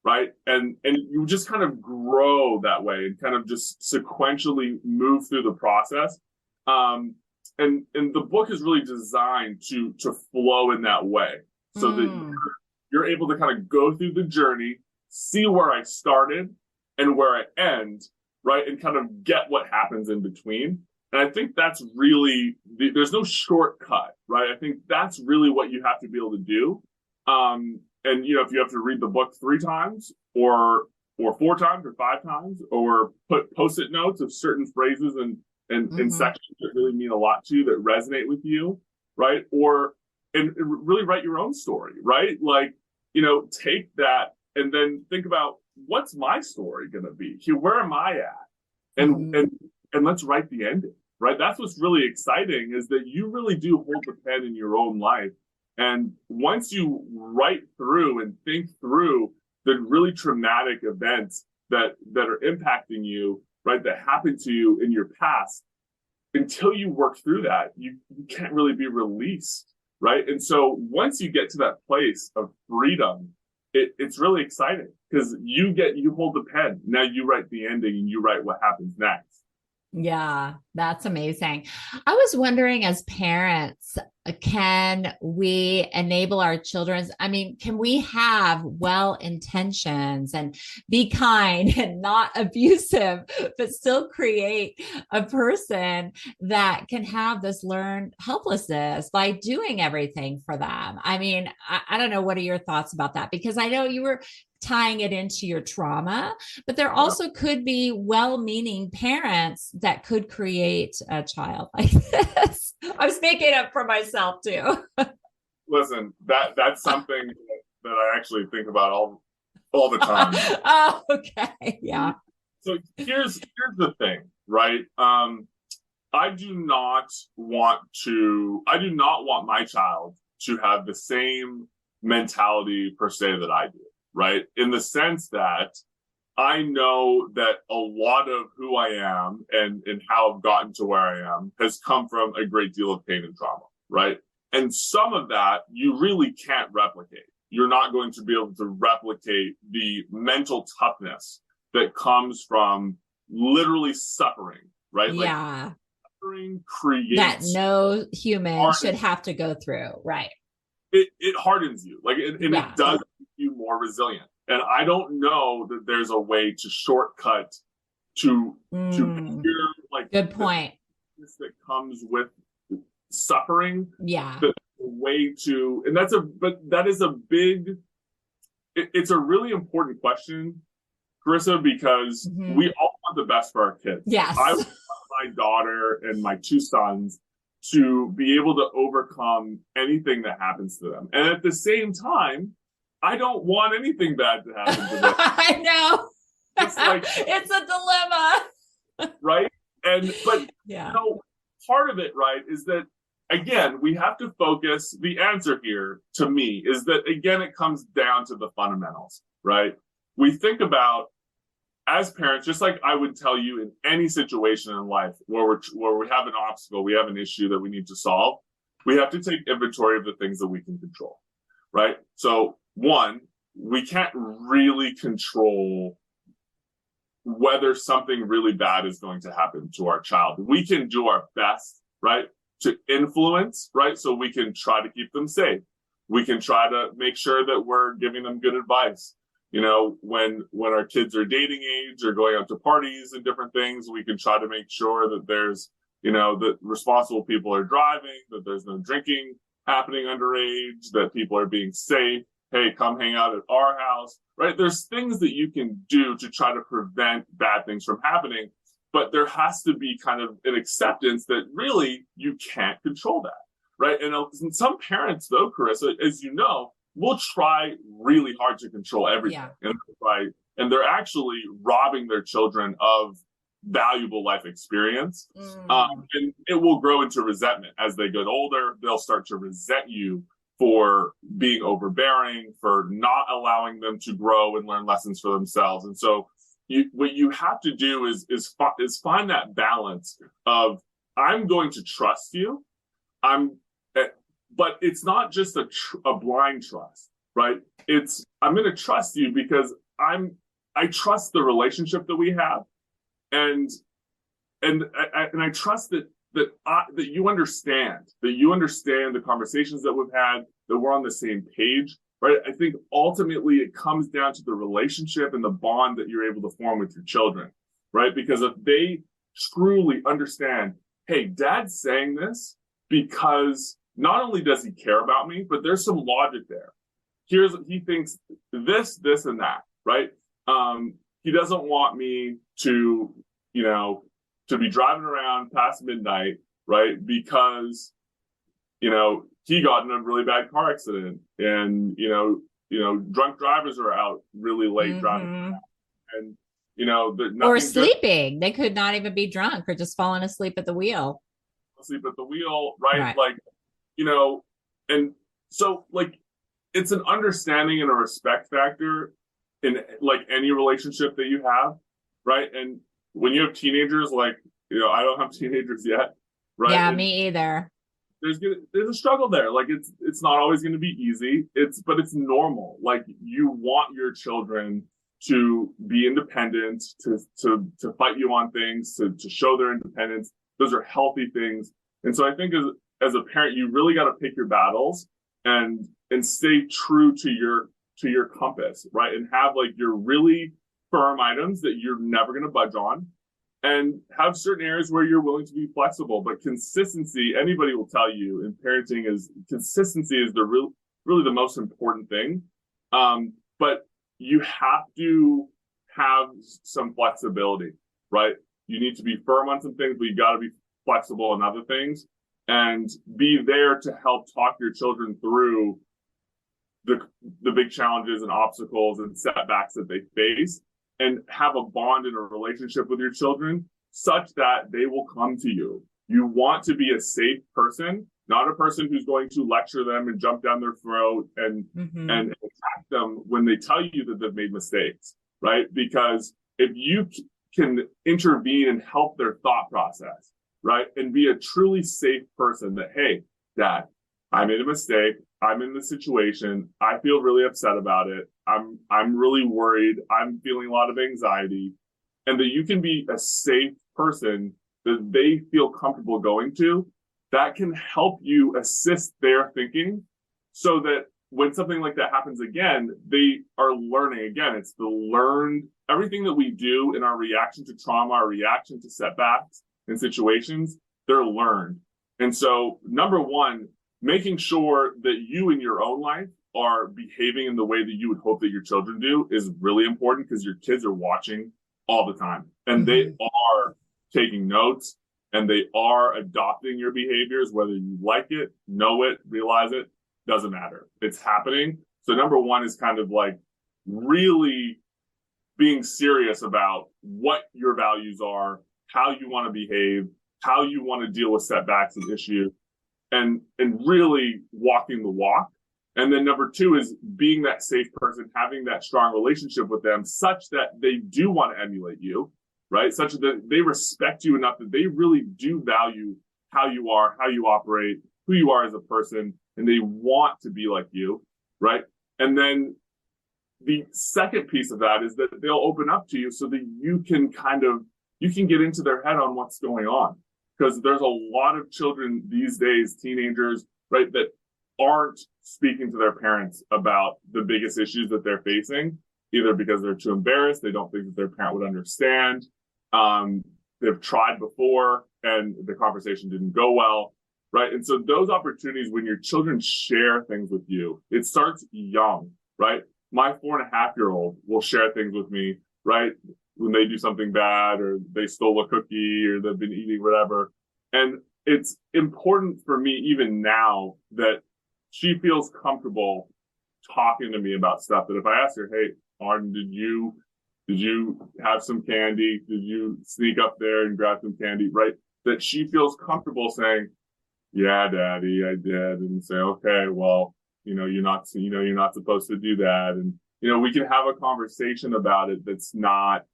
right? And you just kind of grow that way and kind of just sequentially move through the process. And the book is really designed to flow in that way, so that you're able to kind of go through the journey, see where I started and where I end, right? And kind of get what happens in between. And I think that's really, there's no shortcut, right? I think that's really what you have to be able to do. And, if you have to read the book 3 times or 4 times or 5 times, or put Post-it notes of certain phrases and sections that really mean a lot to you, that resonate with you, right? And really write your own story, right? Like, take that and then think about, what's my story going to be? Where am I at? And let's write the ending, right? That's what's really exciting, is that you really do hold the pen in your own life. And once you write through and think through the really traumatic events that are impacting you, right, that happened to you in your past, until you work through that, you can't really be released, right? And so once you get to that place of freedom, it's really exciting, because you hold the pen. Now you write the ending and you write what happens next. Yeah, that's amazing. I was wondering, as parents, can we enable our children? I mean, can we have well intentions and be kind and not abusive, but still create a person that can have this learned helplessness by doing everything for them? I mean, I don't know. What are your thoughts about that? Because I know you were tying it into your trauma, but there also could be well-meaning parents that could create a child like this. I'm speaking up for myself too. Listen, that's something that I actually think about all the time. Oh, okay. Yeah. So here's the thing, right? I do not want my child to have the same mentality per se that I do. Right? In the sense that I know that a lot of who I am and how I've gotten to where I am has come from a great deal of pain and trauma, right? And some of that you really can't replicate. You're not going to be able to replicate the mental toughness that comes from literally suffering, right? Yeah. Like, suffering creates that no human should have to go through, right? It hardens you, like, it does make you more resilient. And I don't know that there's a way to shortcut to pure, like, good point, that comes with suffering. Yeah, the way to, and that is a big. It's a really important question, Carissa, because we all want the best for our kids. Yes, I want my daughter and my 2 sons to be able to overcome anything that happens to them. And at the same time, I don't want anything bad to happen to them. I know. It's like, it's a dilemma. Right? But part of it, right, is that, again, we have to focus. The answer here, to me, is that, again, it comes down to the fundamentals, right? We think about, as parents, just like I would tell you in any situation in life where we have an obstacle, we have an issue that we need to solve, we have to take inventory of the things that we can control, right? So, 1, we can't really control whether something really bad is going to happen to our child. We can do our best, right, to influence, right? So we can try to keep them safe. We can try to make sure that we're giving them good advice. when our kids are dating age or going out to parties and different things, we can try to make sure that there's, that responsible people are driving, that there's no drinking happening underage, that people are being safe. Hey, come hang out at our house, right? There's things that you can do to try to prevent bad things from happening, but there has to be kind of an acceptance that really you can't control that, right? And some parents, though, Carissa, as you know, will try really hard to control everything. Yeah. And they're actually robbing their children of valuable life experience. And it will grow into resentment as they get older. They'll start to resent you for being overbearing, for not allowing them to grow and learn lessons for themselves. And so what you have to do is find that balance of, I'm going to trust you. But it's not just a blind trust, right? I'm going to trust you because I trust the relationship that we have, and I trust that you understand the conversations that we've had, that we're on the same page, right? I think ultimately it comes down to the relationship and the bond that you're able to form with your children, right? Because if they truly understand, hey, Dad's saying this because not only does he care about me, but there's some logic there. He thinks this, and that, right? He doesn't want me to be driving around past midnight, right? Because, he got in a really bad car accident, and, drunk drivers are out really late driving around. And, or sleeping. They could not even be drunk, or just falling asleep at the wheel. Right? Like, and so, like, it's an understanding and a respect factor in, like, any relationship that you have, right? And when you have teenagers, like, I don't have teenagers yet, right? Yeah, and me either. There's a struggle there. Like, it's not always going to be easy. But it's normal. Like, you want your children to be independent, to fight you on things, to show their independence. Those are healthy things. And so I think as a parent, you really got to pick your battles and stay true to your compass, right? And have, like, your really firm items that you're never going to budge on, and have certain areas where you're willing to be flexible. But consistency, anybody will tell you in parenting, consistency is really the most important thing. But you have to have some flexibility, right? You need to be firm on some things, but you got to be flexible on other things, and be there to help talk your children through the big challenges and obstacles and setbacks that they face, and have a bond and a relationship with your children such that they will come to you. You want to be a safe person, not a person who's going to lecture them and jump down their throat and attack them when they tell you that they've made mistakes, right? Because if you can intervene and help their thought process, right, and be a truly safe person, that, hey, Dad, I made a mistake. I'm in this situation. I feel really upset about it. I'm really worried. I'm feeling a lot of anxiety. And that you can be a safe person that they feel comfortable going to, that can help you assist their thinking, so that when something like that happens again, they are learning again. It's everything that we do in our reaction to trauma, our reaction to setbacks and situations, they're learned. And so, number one, making sure that you in your own life are behaving in the way that you would hope that your children do is really important, because your kids are watching all the time, and they are taking notes, and they are adopting your behaviors, whether you like it, know it, realize it, doesn't matter. It's happening. So number one is kind of like really being serious about what your values are, how you want to behave, how you want to deal with setbacks and issues, and really walking the walk. And then number two is being that safe person, having that strong relationship with them such that they do want to emulate you, right? Such that they respect you enough that they really do value how you are, how you operate, who you are as a person, and they want to be like you, right? And then the second piece of that is that they'll open up to you so that you can get into their head on what's going on. Because there's a lot of children these days, teenagers, right, that aren't speaking to their parents about the biggest issues that they're facing either because they're too embarrassed, they don't think that their parent would understand. They've tried before and the conversation didn't go well, right? And so those opportunities when your children share things with you, it starts young, right? My 4.5-year-old will share things with me, right? When they do something bad or they stole a cookie or they've been eating whatever. And it's important for me even now that she feels comfortable talking to me about stuff that if I ask her, hey, Arden, did you have some candy? Did you sneak up there and grab some candy? Right? That she feels comfortable saying, yeah, Daddy, I did. And say, okay, well, you're not supposed to do that. And, we can have a conversation about it that's not,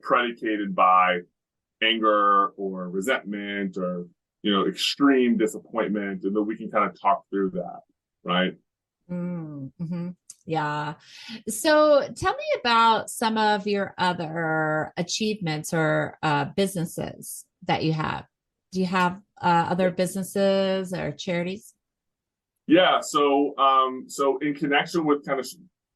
predicated by anger or resentment or, extreme disappointment, and that we can kind of talk through that. Right. Mm-hmm. Yeah. So tell me about some of your other achievements or businesses that you have. Do you have other businesses or charities? Yeah. So in connection with kind of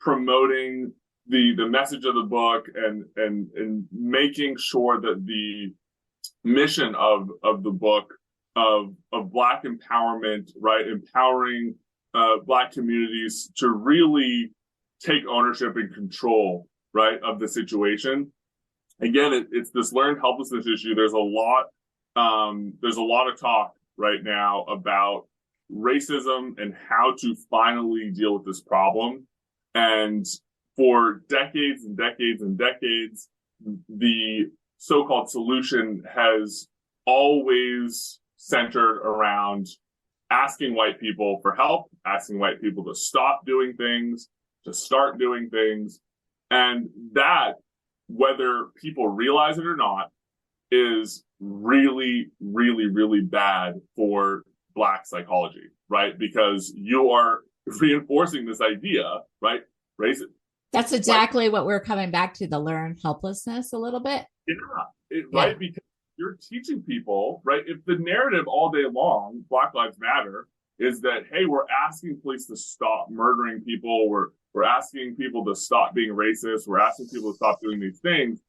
promoting the message of the book and making sure that the mission of the book of Black empowerment, right? Empowering Black communities to really take ownership and control, right, of the situation. Again, it's this learned helplessness issue. There's a lot of talk right now about racism and how to finally deal with this problem. And for decades and decades and decades, the so-called solution has always centered around asking white people for help, asking white people to stop doing things, to start doing things. And that, whether people realize it or not, is really, really, really bad for Black psychology, right? Because you are reinforcing this idea, right? Racism. That's exactly what we're coming back to, the learned helplessness a little bit. Yeah, right? Because you're teaching people, right? If the narrative all day long, Black Lives Matter, is that, hey, we're asking police to stop murdering people, we're asking people to stop being racist, we're asking people to stop doing these things.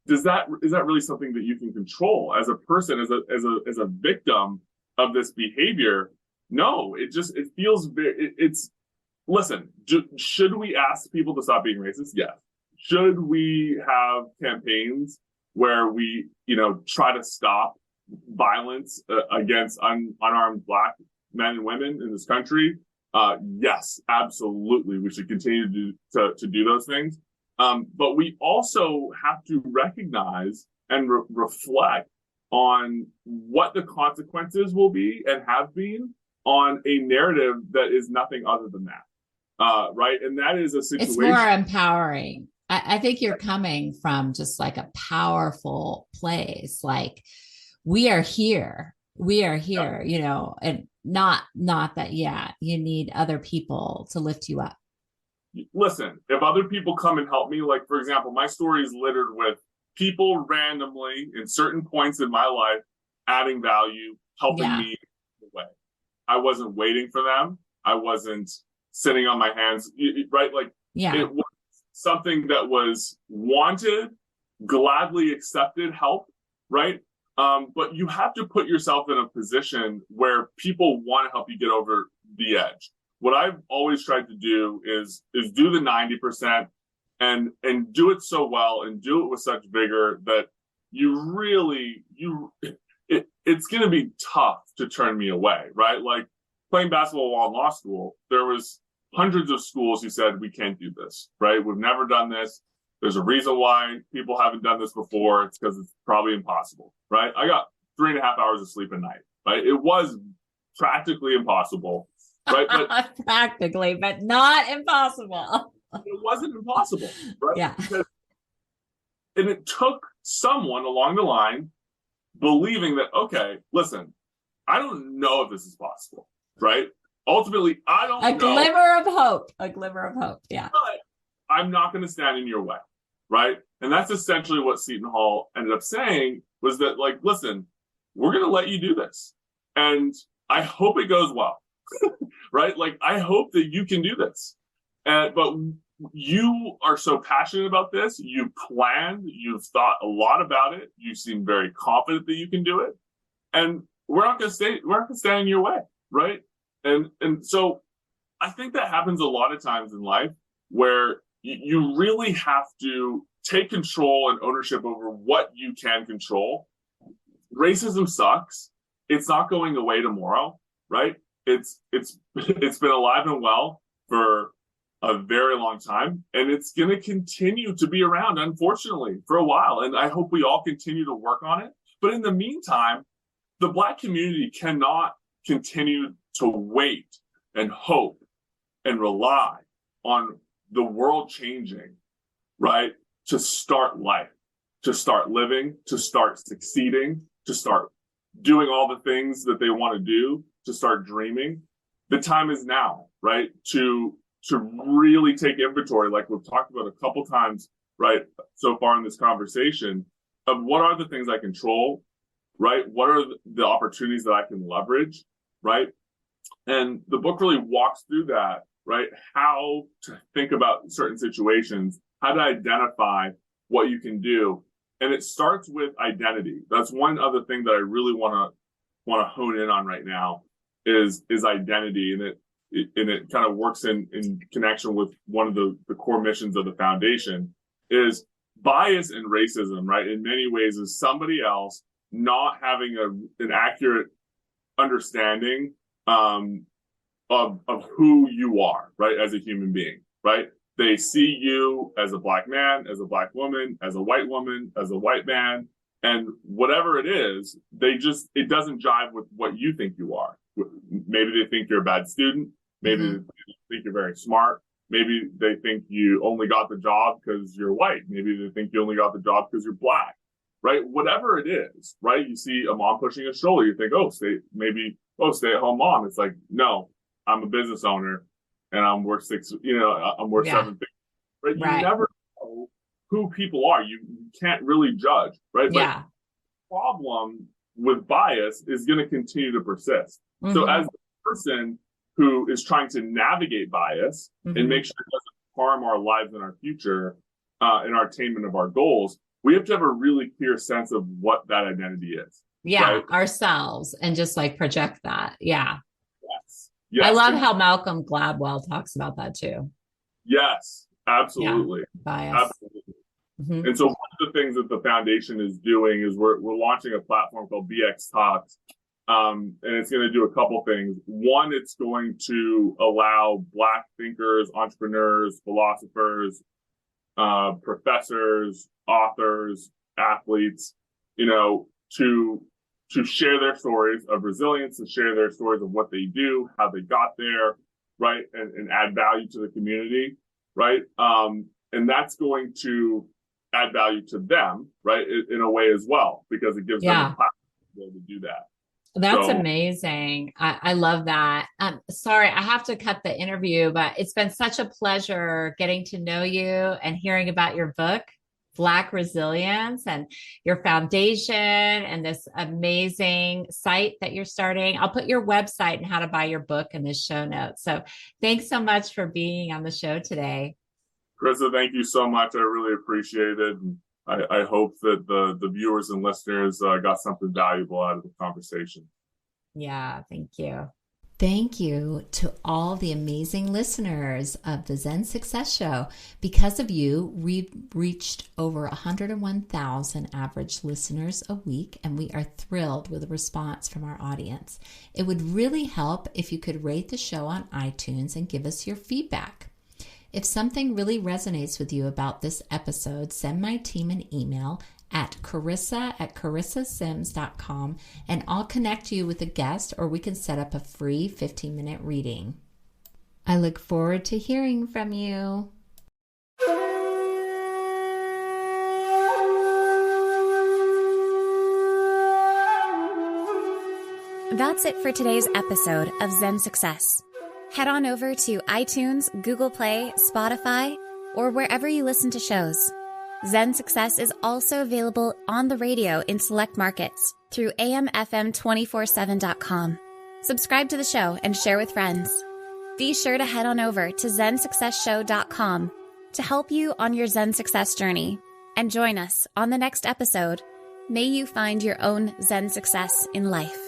Is that really something that you can control as a person, as a victim of this behavior? No, it feels it's listen, should we ask people to stop being racist? Yes. Should we have campaigns where we, try to stop violence against unarmed Black men and women in this country? Yes, absolutely. We should continue to do those things. But we also have to recognize and reflect on what the consequences will be and have been on a narrative that is nothing other than that. Right. And that is a situation. It's more empowering. I think you're coming from just like a powerful place. Like we are here, and not that, you need other people to lift you up. Listen, if other people come and help me, like, for example, my story is littered with people randomly in certain points in my life, adding value, helping me in a way. I wasn't waiting for them. I wasn't sitting on my hands, right? Like, it was something that was wanted, gladly accepted help, right? But you have to put yourself in a position where people want to help you get over the edge. What I've always tried to do is do the 90% and do it so well and do it with such vigor that it's going to be tough to turn me away, right? Like playing basketball while in law school, there was hundreds of schools who said, we can't do this, right? We've never done this. There's a reason why people haven't done this before. It's because it's probably impossible, right? I got 3.5 hours of sleep a night, right? It was practically impossible, right? But practically, but not impossible. It wasn't impossible, right? Yeah. And it took someone along the line believing that, okay, listen, I don't know if this is possible, right? Ultimately, I don't know. A glimmer of hope. Yeah. But I'm not going to stand in your way, right? And that's essentially what Seton Hall ended up saying, was that, like, listen, we're going to let you do this. And I hope it goes well, right? Like, I hope that you can do this. But you are so passionate about this. You planned, you've thought a lot about it. You seem very confident that you can do it. And we're not going to stand in your way. Right. And so I think that happens a lot of times in life where you really have to take control and ownership over what you can control. Racism sucks. It's not going away tomorrow, right? It's been alive and well for a very long time, and it's going to continue to be around, unfortunately, for a while. And I hope we all continue to work on it. But in the meantime, the Black community cannot continue to wait and hope and rely on the world changing, right? To start life, to start living, to start succeeding, to start doing all the things that they want to do, to start dreaming. The time is now, right? To really take inventory, like we've talked about a couple times, right, so far in this conversation, of what are the things I control, right? What are the opportunities that I can leverage, right? And the book really walks through that, right? How to think about certain situations, how to identify what you can do. And it starts with identity. That's one other thing that I really want to hone in on right now is identity. And it kind of works in connection with one of the core missions of the foundation is bias and racism, right? In many ways is somebody else not having an accurate understanding of who you are, right? As a human being, right? They see you as a Black man, as a Black woman, as a white woman, as a white man, and whatever it is, it doesn't jive with what you think you are. Maybe they think you're a bad student. Maybe they think you're very smart. Maybe they think you only got the job because you're white. Maybe they think you only got the job because you're Black, right? Whatever it is, right? You see a mom pushing a stroller, you think, stay-at-home mom. It's like, no, I'm a business owner and I'm worth I'm worth seven figures, right? You never know who people are. You can't really judge, right? Yeah. But the problem with bias is going to continue to persist. So as the person who is trying to navigate bias and make sure it doesn't harm our lives and our future and our attainment of our goals, we have to have a really clear sense of what that identity is. Yeah, right? ourselves, and just like project that. Yeah. Yes. I love how Malcolm Gladwell talks about that too. Yes, absolutely. Yeah, bias. Absolutely. And so one of the things that the foundation is doing is we're launching a platform called BX Talks. And it's going to do a couple things. One, it's going to allow Black thinkers, entrepreneurs, philosophers, professors, authors, athletes, to share their stories of resilience, to share their stories of what they do, how they got there, right? And add value to the community, right? And that's going to add value to them, right? In a way as well, because it gives them a platform to be able to do that. That's amazing. I love that. Sorry, I have to cut the interview, but it's been such a pleasure getting to know you and hearing about your book, Black Resilience, and your foundation and this amazing site that you're starting. I'll put your website and how to buy your book in the show notes. So thanks so much for being on the show today. Krista, thank you so much. I really appreciate it. And I hope that the viewers and listeners got something valuable out of the conversation. Yeah, thank you. Thank you to all the amazing listeners of the Zen Success Show. Because of you, we've reached over 101,000 average listeners a week, and we are thrilled with the response from our audience. It would really help if you could rate the show on iTunes and give us your feedback. If something really resonates with you about this episode, send my team an email at carissa@carissasims.com, and I'll connect you with a guest, or we can set up a free 15-minute reading. I look forward to hearing from you. That's it for today's episode of Zen Success. Head on over to iTunes, Google Play, Spotify, or wherever you listen to shows. Zen Success is also available on the radio in select markets through amfm247.com. Subscribe to the show and share with friends. Be sure to head on over to zensuccessshow.com to help you on your Zen success journey. And join us on the next episode. May you find your own Zen success in life.